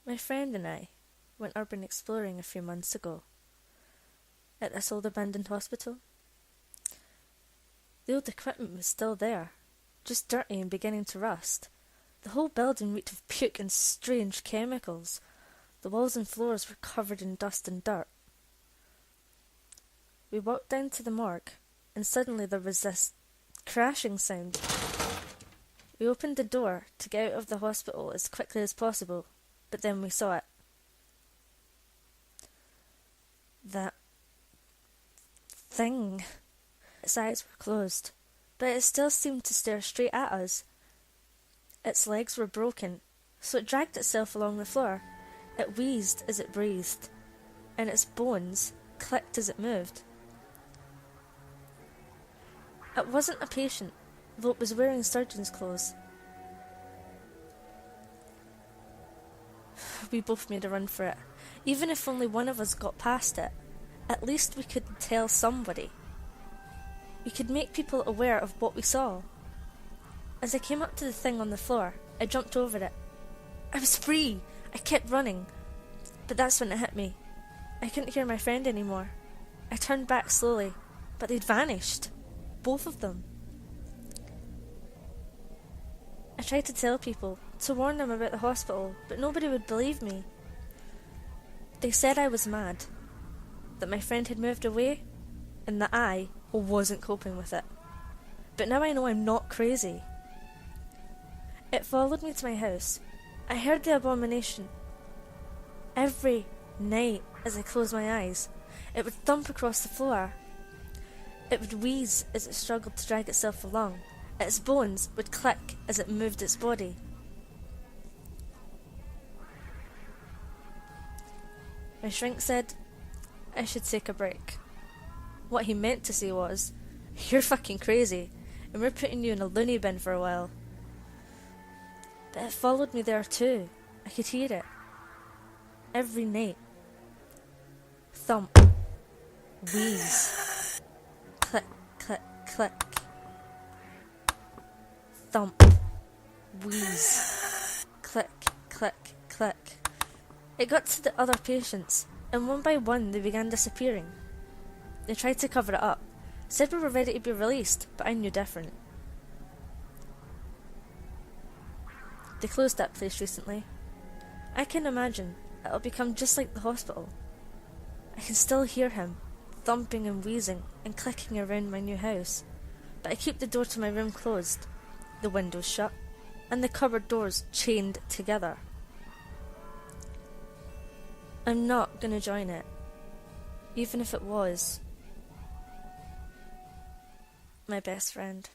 My friend and I went urban exploring a few months ago at this old abandoned hospital. The old equipment was still there, just dirty and beginning to rust. The whole building reeked of puke and strange chemicals. The walls and floors were covered in dust and dirt. We walked down to the morgue, and suddenly there was this crashing sound. We opened the door to get out of the hospital as quickly as possible, but then we saw it. That thing. Its eyes were closed, but it still seemed to stare straight at us. Its legs were broken, so it dragged itself along the floor. It wheezed as it breathed, and its bones clicked as it moved. It wasn't a patient, though it was wearing surgeon's clothes. We both made a run for it. Even if only one of us got past it, at least we could tell somebody. We could make people aware of what we saw. As I came up to the thing on the floor, I jumped over it. I was free! I kept running. But that's when it hit me. I couldn't hear my friend anymore. I turned back slowly, but they'd vanished. Both of them. I tried to tell people, to warn them about the hospital, but nobody would believe me. They said I was mad, that my friend had moved away, and that I wasn't coping with it. But now I know I'm not crazy. It followed me to my house. I heard the abomination. Every night as I closed my eyes, it would thump across the floor. It would wheeze as it struggled to drag itself along. Its bones would click as it moved its body. My shrink said I should take a break. What he meant to say was, "You're fucking crazy, and we're putting you in a loony bin for a while." But it followed me there too. I could hear it. Every night. Thump. Wheeze. Click, click, click. Thump. Wheeze. Click, click, click. It got to the other patients, and one by one they began disappearing. They tried to cover it up, said we were ready to be released, but I knew different. They closed that place recently. I can imagine it'll become just like the hospital. I can still hear him, thumping and wheezing and clicking around my new house, but I keep the door to my room closed, the windows shut, and the cupboard doors chained together. I'm not going to join it, even if it was my best friend.